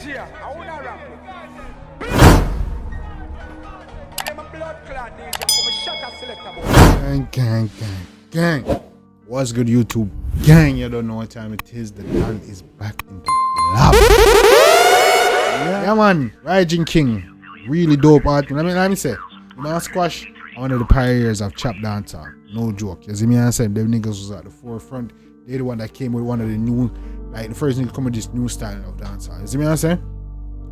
DJ, I wanna rap. I'm a blood clot DJ, I'm a shutter selector. Gang. What's good, YouTube? Gang, you don't know what time it is. The Dan is back into love. Yeah, man. Rygin King. Really dope art. Let me say, you know, Squash, one of the pioneers of trap dancehall. No joke. You see me, I said, them niggas was at the forefront. They're the one that came with one of the new, like the first nigga come with this new style of dancehall. You see me, I say?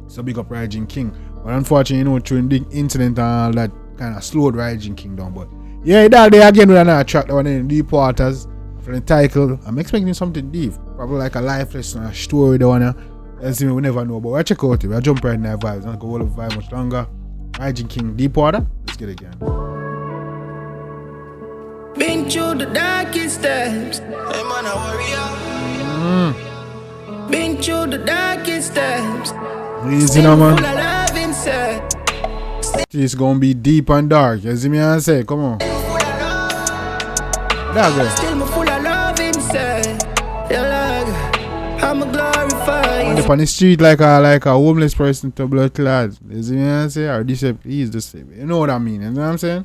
So big up Rygin King. But unfortunately, you know, through the incident and all that kind of slowed Rygin King down. But yeah, that day again with another track that one in Deep Waters. For the title, I'm expecting something deep. Probably like a life lesson, a story the one. You see me, we never know. But we'll check out it. We'll jump right in that vibes. I'll go hold the vibe much longer. Rygin King, Deep Water. Let's get it again. Been through the darkest times. Hey man, a warrior. Been through the darkest times. Easy now, man. It's gonna be deep and dark. You see me, I say, come on. Still me full of love inside. I'm a glorified. On the street like a homeless person to blood clad. You see me, I say, or this is the same. You know what I mean? You know what I'm saying?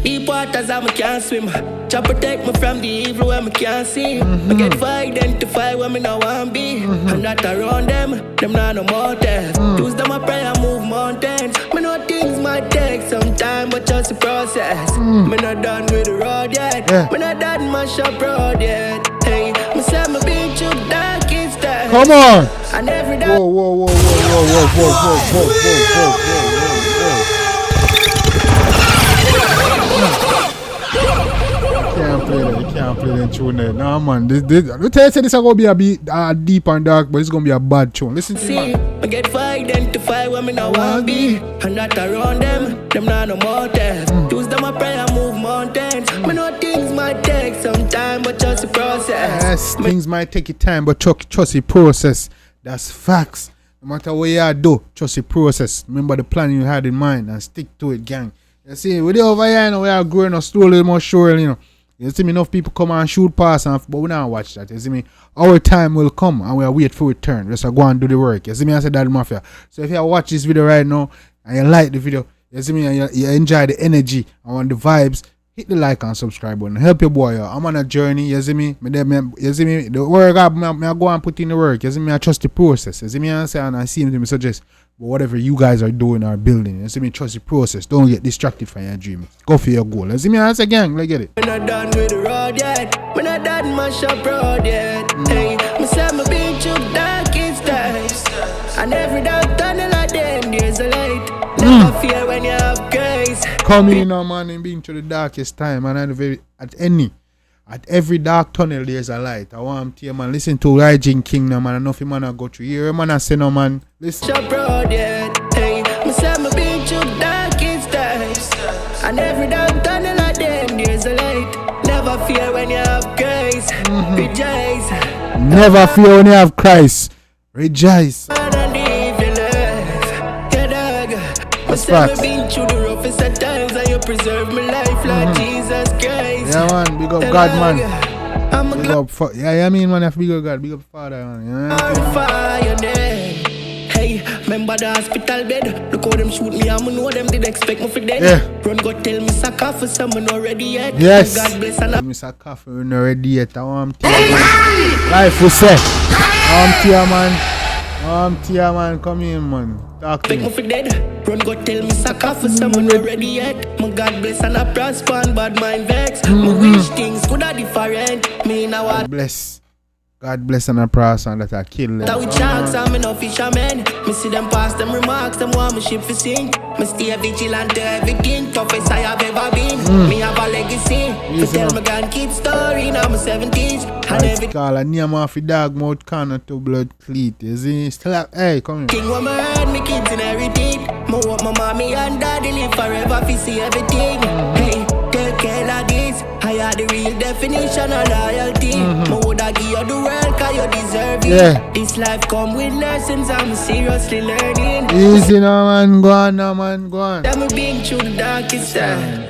Deep waters I can't swim. Try protect me from the evil when I can't see. I get to identify when I know I be. I'm not around them not no more death. Use them I pray I move mountains. Me know things might take some time, but just the process. Me not done with the road yet. Me not done my shop road yet. Hey, me say me been through the darkest times. Come on! And every day. Whoa. You can't play that tune there. No, man. Let me tell you, this is going to be a deep and dark, but it's going to be a bad tune. Listen to me. I get to identify when me know I be. I'm not around them not no more death. Use them I pray I move mountains. Me know things might take some time, but just the process. Yes, things might take your time, but trust the process. That's facts. No matter what you do, trust the process. Remember the plan you had in mind and stick to it, gang. You see, with the over here, you know, we are growing up slowly, more sure, you know. You see me, enough people come and shoot past, but we don't watch that. You see me, our time will come and we'll wait for return. Just go and do the work. You see me, I said that mafia. So if you watch this video right now and you like the video, you see me, and you enjoy the energy and the vibes, hit the like and subscribe button. Help your boy out. I'm on a journey. You see me, you see me, the work I go and put in the work. You see me, I trust the process. You see me, I say and I see him to me suggest. But whatever you guys are doing or building, you see me, trust the process. Don't get distracted from your dream. Go for your goal. You see me, I say gang, let's get it. We're not done with the road yet. We're not done my shop road yet. Hey, me say me been through the darkest times. And every dark tunnel like them, there's a light. Never fear when you have grace. Come in now, man, and being through the darkest time. And at every dark tunnel, there's a light. I want to hear, man, listen to Rygin King now, man. Enough man I go through here, man. I say no, man. Listen. Shop road yet. Hey, me say me been through the darkest times. And every dark tunnel like them, there's a light. Never fear when you have grace. Rejoice. Never fear when you have Christ. Rejoice. That's facts. Been through the roughest of times and you preserve my life like Jesus Christ. Yeah, man, big up God, man. Big up, I mean, man, you have to big up God, big up Father, man. Glorify your name. Hey, remember the hospital bed? Look how them shoot me, I know them did expect me for dead. Yeah. Run go tell me sucker for someone already yet. Yes. God bless and I'm sucker for you already yet. I want to life will say. I'm here, man. Come in, man. Talk to me. For dead. Run go tell me sucker for someone already yet. My God bless and I prosper and bad mind vex. My wish things could have different. Me now what? God bless and I prosper and that I kill them. That with sharks I'm no fisherman. Me see them pass them remarks, them want me ship for sink. Me stay vigilant to everything, toughest I have ever been. Me have a legacy. To tell my grandkids story now I'm 70s. And every call a name off the dog mouth corner to blood cleat. Is he still hey, come here. King when me heard me kids inherit. Me hope my mommy and daddy live forever fi see everything. Hey, take care of this. I had the real definition of loyalty. Me woulda give you the world cause you deserve it. Yeah. This life come with lessons I'm seriously learning. Easy now, man. Go on now, man. Go on. Let me been through the darkest time.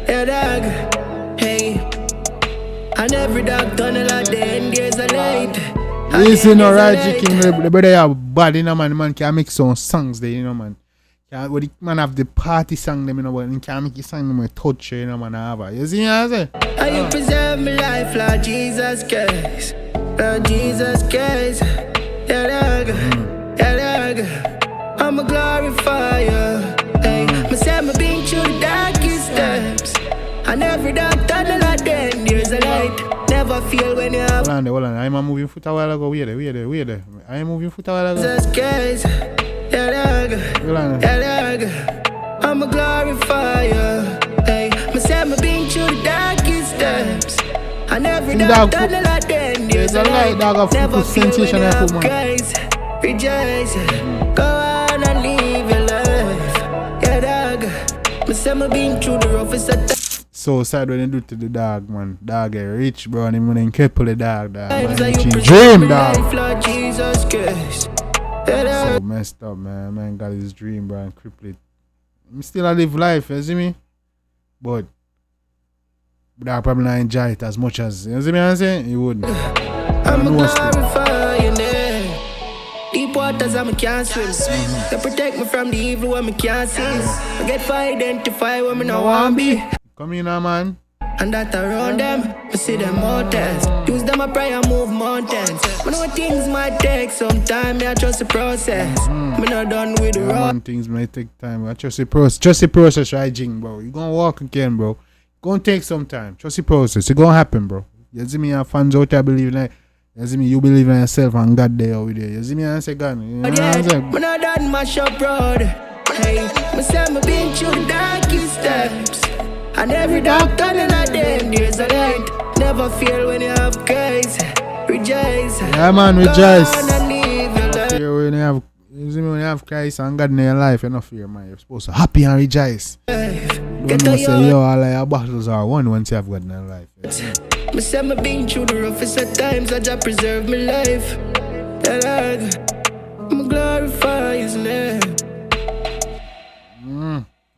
Yeah, dog. Hey. And every dark tunnel at the end there's a light. Listen, no, Rygin King, the brother have bad, you know, man. The man can make some songs there, you know, man. When the man have the party song, them, you know, but he can make the song them with touch, you know, man. Have you see what I say? And you preserve my life, Lord Jesus Christ. Lord Jesus Christ. Yeah, dog. Yeah, dog. I'ma glorify you. Hey, me say me been through the darkest steps. And every dark tunnel at the end, there's a light. Never feel when you have. Hold on. I'm moving foot a while ago. Wait there. I'm moving foot a while ago. Jesus Christ. Yeah, dog. Yeah, dog. I'ma glorify you. Hey, me say me been through the darkest steps. And every dark tunnel at the end, there's a light. Never feel when you have grace. Rejoice. Go on and live your life. Yeah, dog. Me say me been through the roughest of times. So sad when they do to the dog, man. Dog get rich, bro, and him when they pull the dog, man. Dream, dog. So messed up, man. Man got his dream, bro, and crippled. He still a live life, you see me? But dog probably not enjoy it as much as, you see me I'm saying? He wouldn't. I'm a glorify your name. Deep waters I can't swim. They protect me from the evil when I can't see. I get for identify when I no want be. Come in now, man. And that around them, I see them mountains. Use them a prayer, move mountains. I know things might take some time, I trust the process. I'm not done with the road. Things might take time. I trust the process. Trust the process, Rygin, bro. You're gonna walk again, bro. Gonna take some time. Trust the process. It's gonna happen, bro. You see me, your fans out there believe in it. You see me, you believe in yourself and God there over there. You see me, I say God. You know what I'm saying? I'm not done my shop road. Hey, I say I'm been through the darkest steps. And every dark tunnel at the end, there's a light. Never feel when you have grace. Rejoice. Yeah, man, rejoice. Fear when you have Christ and God in your life, you're not fear, man. You're supposed to happy and rejoice. Don't know say, yo, all your battles are won once you have God in your life. Yeah. Me say me been through the roughest of times, I just preserve my life. I'ma glorify His name.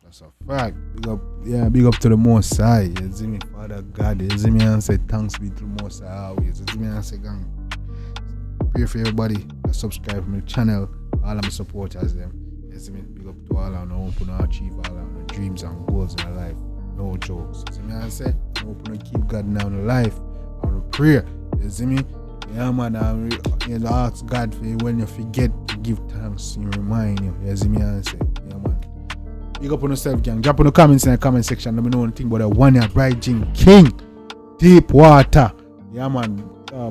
That's a fact. Big up to the Most High. You see me, Father God. You see me, and say thanks be to the Most High always. You see me, and say gang. Pray for everybody that subscribe to my channel. All of my supporters them. You see me, big up to all of them. Hope you achieve all of my dreams and goals in life. No jokes. You see me, and say hope you keep God now in life. And prayer. You see me. Yeah, man. You ask God for you when you forget to give thanks. You remind you. You see me, and say yeah, man. Big up on yourself, gang. Drop on the comments in the comment section. Let me know anything about the one year Rygin King. Deep water. Yeah, man.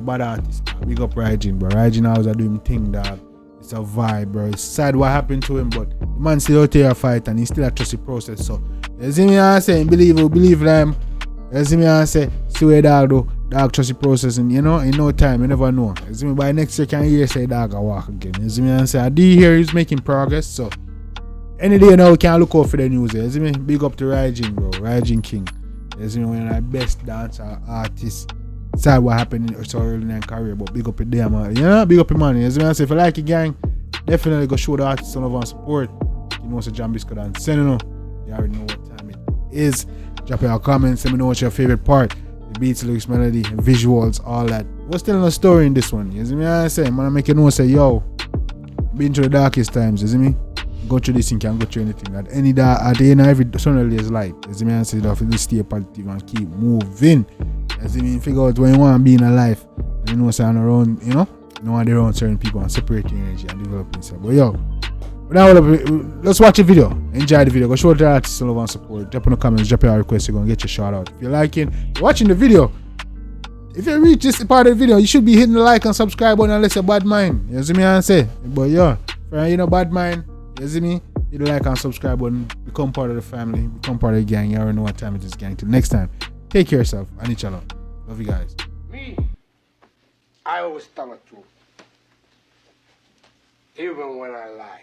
Bad artist. Big up Rygin, bro. Rygin always doing thing, dog. It's a vibe, bro. It's sad what happened to him, but the man still out there fight and he still a trust the process. So, you see me, I say, believe them. You see me, I say, see where dog do. Dog trust the process, and you know, in no time, you never know. You see me, by next year, can hear say dog will walk again. You see me, I say, I do hear he's making progress, so. Any day now we can look out for the news. You see me? Big up to Rygin, bro. Rygin King. You see me? One of the best dancer artists. Sad what happened in so early in their career, but big up to them, man. You know? Big up to man. You see me? I say, if you like it, gang, definitely go show the artists some of our support. You know, so Jambisco done. Send you know. You already know what time it is. Drop your comments. Let me know what's your favorite part. The beats, lyrics, melody, visuals, all that. What's telling a story in this one? You see me? I say, man, I make you know, say, yo, been through the darkest times. You see me? Go through this thing, can go through anything. At the end of every sunny day is light. You see me, I say that if you stay positive and keep moving. You see me, figure out when you want to be in a life. You know, saying around, you know what they're around certain people and separating energy and developing stuff. But yo, let's watch the video. Enjoy the video. Go show the artists some love and support. Drop in the comments, drop your request, you're gonna get your shout out. If you're liking, watching the video. If you reach this part of the video, you should be hitting the like and subscribe button unless you're bad mind. You see me, I say. But yo, for you know bad mind. You see me? Hit the like and subscribe button. Become part of the family. Become part of the gang. You already know what time it is, gang. Till next time. Take care of yourself and each other. Love you guys. Me, I always tell the truth. Even when I lie.